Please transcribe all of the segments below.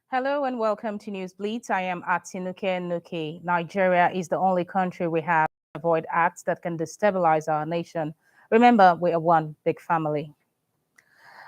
Hello and welcome to Newsblitz. I am Atinuke Nuke. Nigeria is the only country we have to avoid acts that can destabilize our nation. Remember, we are one big family.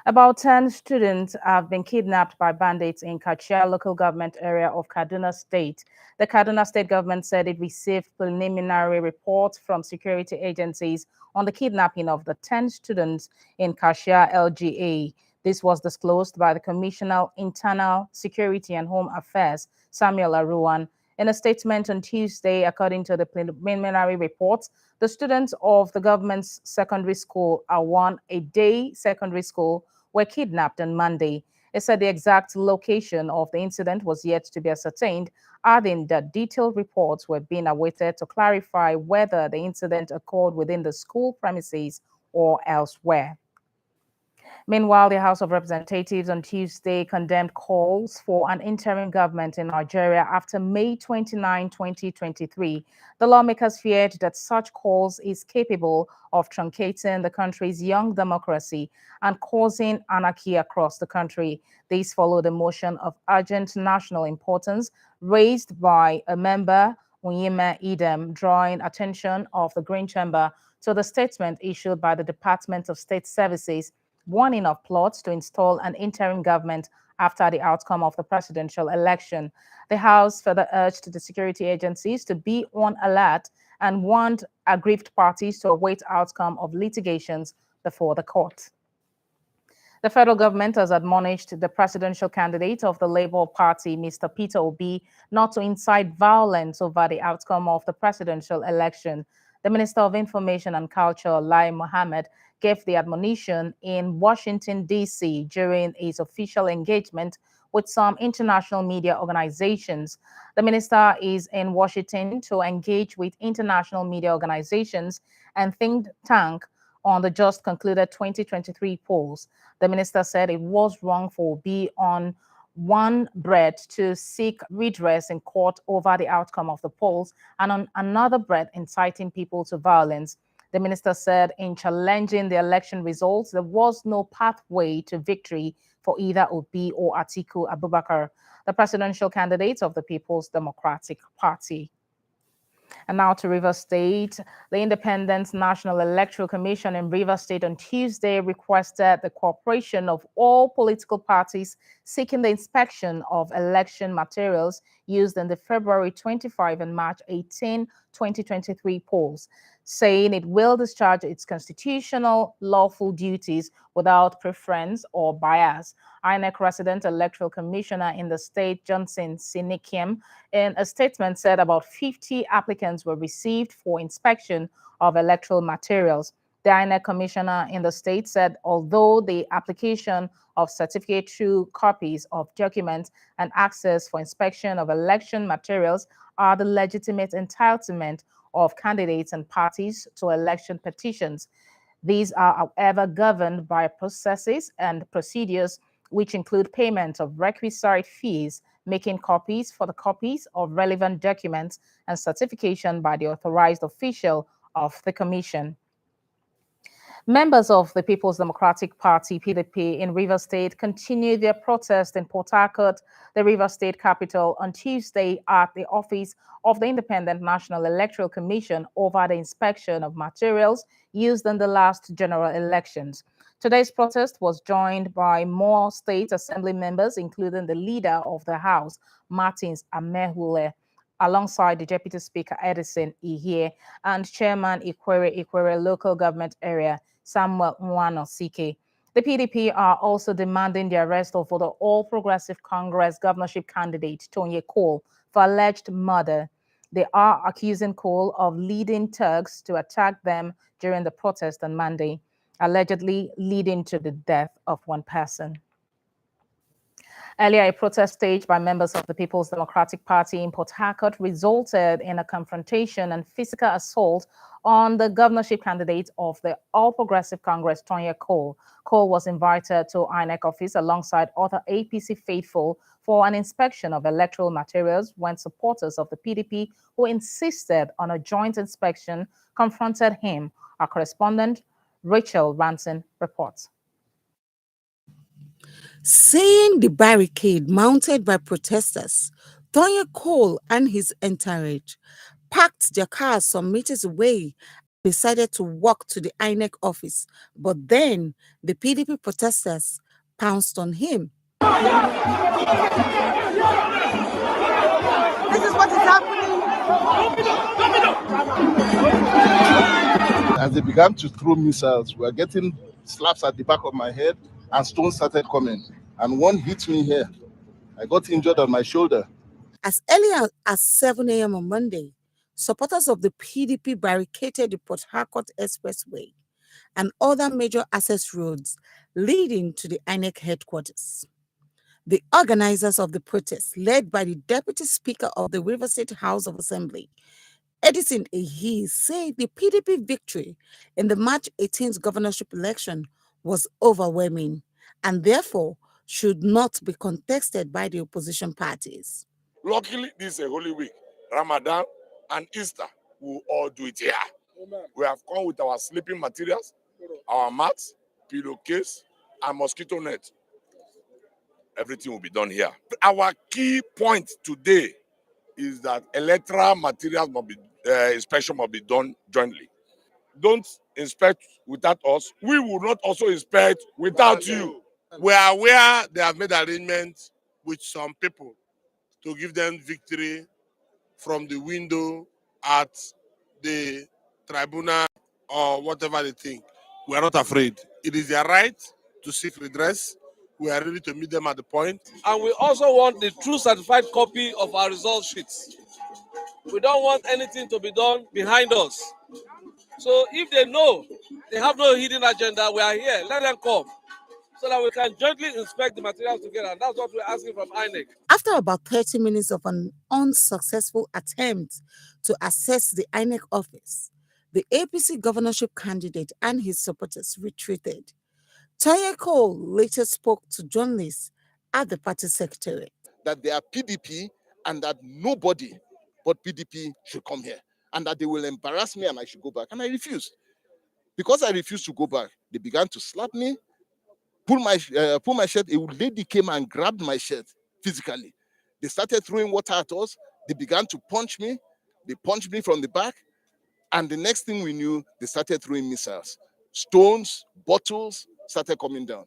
About 10 students have been kidnapped by bandits in Kachia local government area of Kaduna State. The Kaduna State government said it received preliminary reports from security agencies on the kidnapping of the 10 students in Kachia LGA. This was disclosed by the Commissioner Internal Security and Home Affairs, Samuel Aruwan. In a statement on Tuesday, according to the preliminary reports, the students of the government's secondary school, Awan A Day Secondary School, were kidnapped on Monday. It said the exact location of the incident was yet to be ascertained, adding that detailed reports were being awaited to clarify whether the incident occurred within the school premises or elsewhere. Meanwhile, the House of Representatives on Tuesday condemned calls for an interim government in Nigeria after May 29, 2023. The lawmakers feared that such calls is capable of truncating the country's young democracy and causing anarchy across the country. This followed a motion of urgent national importance raised by a member, Onyema Idem, drawing attention of the Green Chamber to the statement issued by the Department of State Services warning of plots to install an interim government after the outcome of the presidential election. The House further urged the security agencies to be on alert and warned aggrieved parties to await outcome of litigations before the court. The federal government has admonished the presidential candidate of the Labour Party, Mr. Peter Obi, not to incite violence over the outcome of the presidential election. The Minister of Information and Culture, Lai Mohammed, gave the admonition in Washington, D.C. during his official engagement with some international media organizations. The minister is in Washington to engage with international media organizations and think tank on the just concluded 2023 polls. The minister said it was wrong for Obi on one breath to seek redress in court over the outcome of the polls and on another breath inciting people to violence. The minister said in challenging the election results, there was no pathway to victory for either Obi or Atiku Abubakar, the presidential candidates of the People's Democratic Party. And now to Rivers State. The Independent National Electoral Commission in Rivers State on Tuesday requested the cooperation of all political parties seeking the inspection of election materials used in the February 25 and March 18, 2023 polls, saying it will discharge its constitutional lawful duties without preference or bias. INEC resident electoral commissioner in the state, Johnson Sinikim, in a statement said about 50 applicants were received for inspection of electoral materials. The INEC commissioner in the state said although the application of certificate true copies of documents and access for inspection of election materials are the legitimate entitlement of candidates and parties to election petitions, these are, however, governed by processes and procedures which include payment of requisite fees, making copies for the copies of relevant documents, and certification by the authorized official of the Commission. Members of the People's Democratic Party, PDP, in Rivers State continued their protest in Port Harcourt, the Rivers State capital, on Tuesday at the office of the Independent National Electoral Commission over the inspection of materials used in the last general elections. Today's protest was joined by more state assembly members, including the leader of the House, Martins Amehule, alongside the Deputy Speaker Edison Ihie and Chairman Ikwere Local Government Area, Samuel Nwanosike. The PDP are also demanding the arrest of the All Progressive Congress governorship candidate, Tony Cole, for alleged murder. They are accusing Cole of leading thugs to attack them during the protest on Monday, allegedly leading to the death of one person. Earlier, a protest staged by members of the People's Democratic Party in Port Harcourt resulted in a confrontation and physical assault on the governorship candidate of the All Progressive Congress, Tonya Cole. Cole was invited to INEC office alongside other APC faithful for an inspection of electoral materials when supporters of the PDP, who insisted on a joint inspection, confronted him. Our correspondent, Rachel Ranson, reports. Seeing the barricade mounted by protesters, Tonya Cole and his entourage parked their cars some meters away, decided to walk to the INEC office. But then the PDP protesters pounced on him. This is what is happening. As they began to throw missiles, we were getting slaps at the back of my head and stones started coming. And one hit me here. I got injured on my shoulder. As early as 7 a.m. on Monday, supporters of the PDP barricaded the Port Harcourt Expressway and other major access roads leading to the INEC headquarters. The organizers of the protest, led by the Deputy Speaker of the River State House of Assembly, Edison Ehi, said the PDP victory in the March 18th governorship election was overwhelming and therefore should not be contested by the opposition parties. Luckily, this is a holy week, Ramadan and Easter. We'll all do it here. Amen. We have come with our sleeping materials, our mats, pillowcase, and mosquito net. Everything will be done here. Our key point today is that electoral materials must be inspection must be done jointly. Don't inspect without us. We will not also inspect without you. We are aware they have made arrangements with some people to give them victory from the window at the tribunal or whatever they think. We are not afraid. It is their right to seek redress. We are ready to meet them at the point. And we also want the true certified copy of our result sheets. We don't want anything to be done behind us. So if they know they have no hidden agenda, we are here. Let them come so that we can jointly inspect the materials together. And that's what we're asking from INEC. After about 30 minutes of an unsuccessful attempt to access the INEC office, the APC governorship candidate and his supporters retreated. Toye Cole later spoke to journalists at the party secretariat. That they are PDP and that nobody but PDP should come here. And that they will embarrass me and I should go back. And I refused. Because I refused to go back, they began to slap me, pull my shirt. A lady came and grabbed my shirt physically. They started throwing water at us. They began to punch me. They punched me from the back. And the next thing we knew, they started throwing missiles. Stones, bottles started coming down.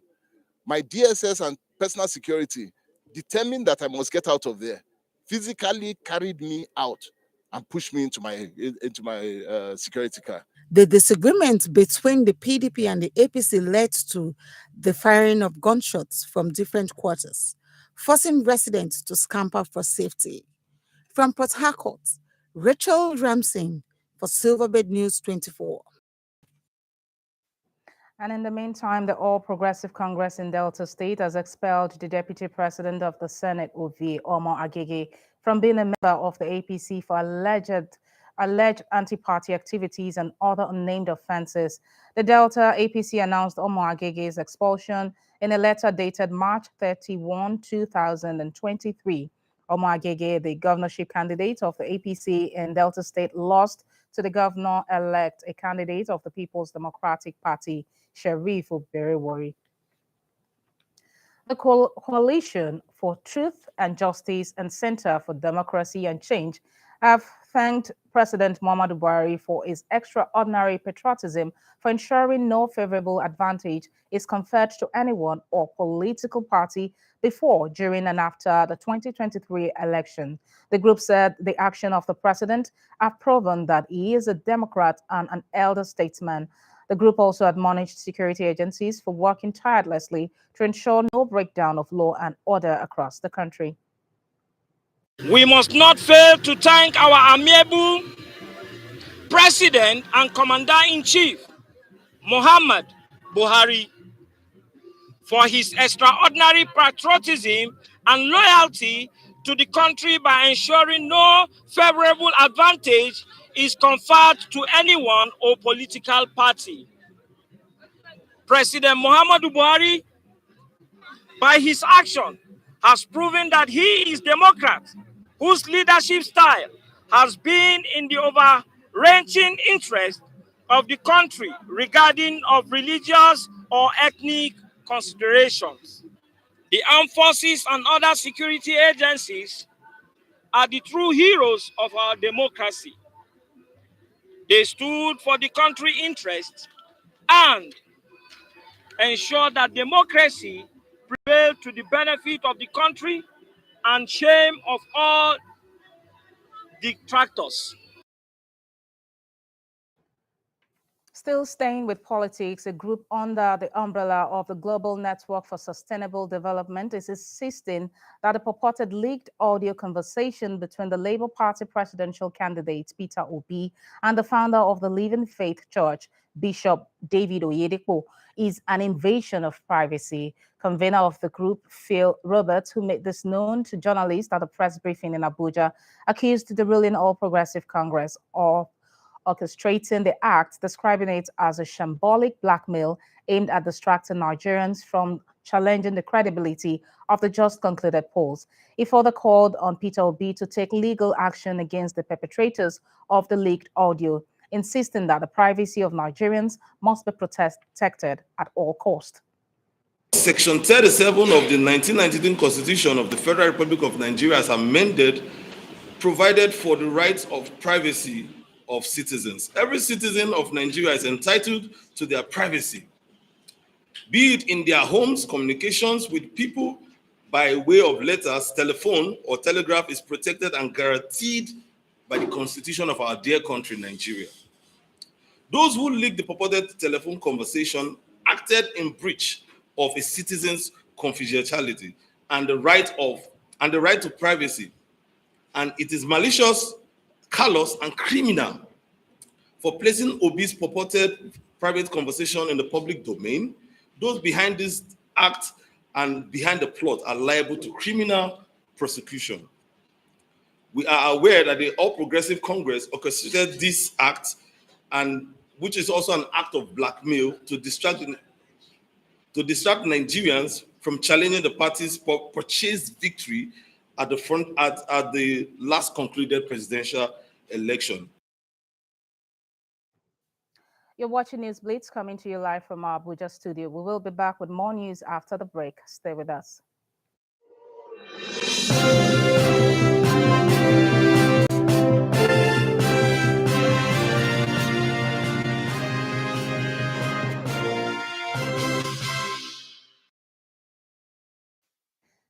My DSS and personal security, determined that I must get out of there, physically carried me out and pushed me into my security car. The disagreement between the PDP and the APC led to the firing of gunshots from different quarters, forcing residents to scamper for safety. From Port Harcourt, Rachel Ramsey for Silverbird News 24. And in the meantime, the All Progressive Congress in Delta State has expelled the Deputy President of the Senate, Ovi Omo Agege, from being a member of the APC for alleged anti-party activities and other unnamed offenses. The Delta APC announced Omo Agege's expulsion in a letter dated March 31, 2023. Omo Agege, the governorship candidate of the APC in Delta State, lost to the governor-elect, a candidate of the People's Democratic Party, Sheriff Oberewori. The Coalition for Truth and Justice and Center for Democracy and Change have thanked President Muhammadu Buhari for his extraordinary patriotism for ensuring no favorable advantage is conferred to anyone or political party before, during, and after the 2023 election. The group said the action of the president have proven that he is a Democrat and an elder statesman. The group also admonished security agencies for working tirelessly to ensure no breakdown of law and order across the country. We must not fail to thank our amiable President and Commander-in-Chief, Muhammad Buhari, for his extraordinary patriotism and loyalty to the country by ensuring no favorable advantage is conferred to anyone or political party. President Muhammadu Buhari, by his action, has proven that he is Democrat, whose leadership style has been in the overreaching interest of the country regarding of religious or ethnic considerations. The armed forces and other security agencies are the true heroes of our democracy. They stood for the country interest and ensured that democracy prevailed to the benefit of the country and shame of all detractors. Still staying with politics, a group under the umbrella of the Global Network for Sustainable Development is insisting that a purported leaked audio conversation between the Labour Party presidential candidate Peter Obi and the founder of the Living Faith Church, Bishop David Oyedepo, is an invasion of privacy. Convener of the group, Phil Roberts, who made this known to journalists at a press briefing in Abuja, accused the ruling All Progressive Congress of orchestrating the act, describing it as a shambolic blackmail aimed at distracting Nigerians from challenging the credibility of the just concluded polls. He further called on Peter Obi to take legal action against the perpetrators of the leaked audio, insisting that the privacy of Nigerians must be protected at all costs. Section 37 of the 1992 Constitution of the Federal Republic of Nigeria, as amended, provided for the rights of privacy of citizens. Every citizen of Nigeria is entitled to their privacy, be it in their homes. Communications with people by way of letters, telephone, or telegraph is protected and guaranteed by the Constitution of our dear country, Nigeria. Those who leaked the purported telephone conversation acted in breach of a citizen's confidentiality and the right to privacy, and it is malicious, callous, and criminal for placing Obi's purported private conversation in the public domain. Those behind this act and behind the plot are liable to criminal prosecution. We are aware that the All Progressive Congress orchestrated this act, and which is also an act of blackmail to distract Nigerians from challenging the party's purchased victory at the last concluded presidential election. You're watching Newsblitz, coming to you live from our Abuja studio. We will be back with more news after the break. Stay with us.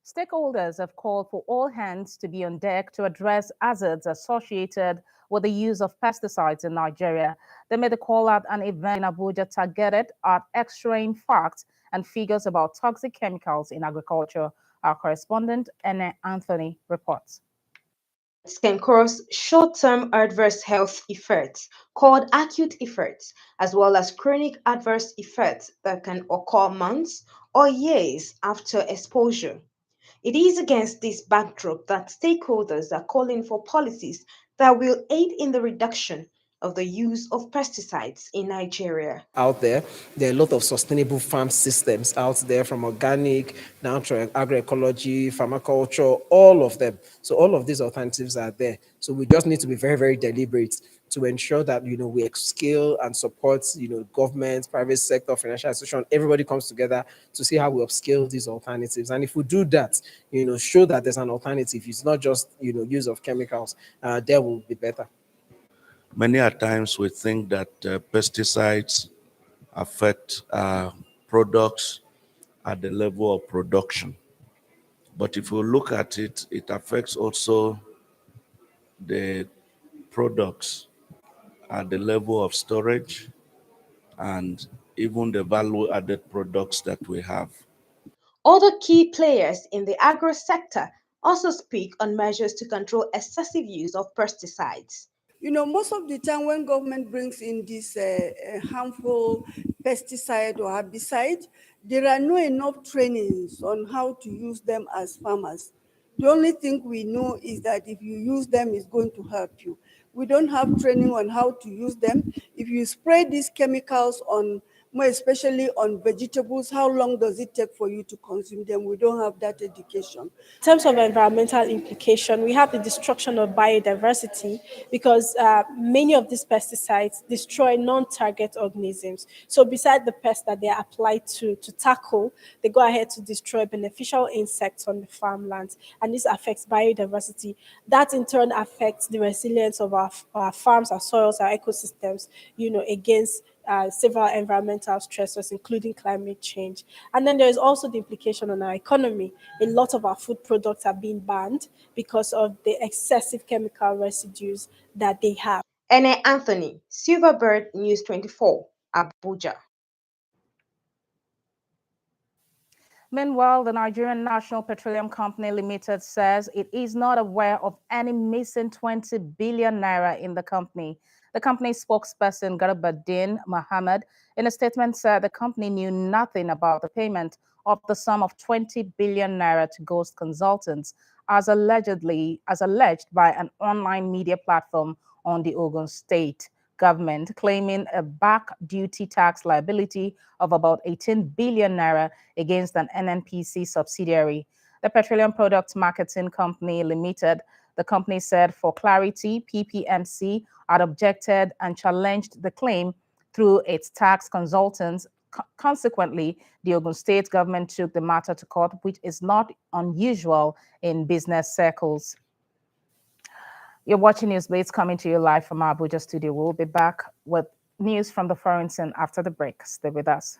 Stakeholders have called for all hands to be on deck to address hazards associated with the use of pesticides in Nigeria. They made a call at an event in Abuja targeted at extraying facts and figures about toxic chemicals in agriculture. Our correspondent, Ene Anthony, reports. Can cause short-term adverse health effects called acute effects, as well as chronic adverse effects that can occur months or years after exposure. It is against this backdrop that stakeholders are calling for policies that will aid in the reduction of the use of pesticides in Nigeria. Out there are a lot of sustainable farm systems out there, from organic down to agroecology, permaculture, all of them. So all of these alternatives are there. So we just need to be very, very deliberate to ensure that, we upscale and support, government, private sector, financial institution, everybody comes together to see how we upscale these alternatives. And if we do that, show that there's an alternative, it's not just, use of chemicals, there will be better. Many a times we think that pesticides affect products at the level of production. But if we look at it, it affects also the products at the level of storage and even the value-added products that we have. Other key players in the agro sector also speak on measures to control excessive use of pesticides. Most of the time when government brings in this harmful pesticide or herbicide, there are no enough trainings on how to use them as farmers. The only thing we know is that if you use them, it's going to help you. We don't have training on how to use them. If you spray these chemicals on more especially on vegetables? How long does it take for you to consume them? We don't have that education. In terms of environmental implication, we have the destruction of biodiversity because many of these pesticides destroy non-target organisms. So beside the pests that they are applied to tackle, they go ahead to destroy beneficial insects on the farmlands, and this affects biodiversity. That in turn affects the resilience of our farms, our soils, our ecosystems, against several environmental stressors, including climate change. And then there is also the implication on our economy. A lot of our food products are being banned because of the excessive chemical residues that they have. Ene Anthony, Silverbird News 24, Abuja. Meanwhile, the Nigerian National Petroleum Company Limited says it is not aware of any missing 20 billion naira in the company. The company's spokesperson, Garabaddin Mohammed, in a statement said the company knew nothing about the payment of the sum of 20 billion naira to ghost consultants, as alleged by an online media platform on the Ogun State government, claiming a back duty tax liability of about 18 billion naira against an NNPC subsidiary. The Petroleum Products Marketing Company Limited, the company said for clarity, PPMC had objected and challenged the claim through its tax consultants. Consequently, the Ogun State government took the matter to court, which is not unusual in business circles. You're watching Newsblitz coming to you live from our Abuja studio. We'll be back with news from the foreign scene after the break. Stay with us.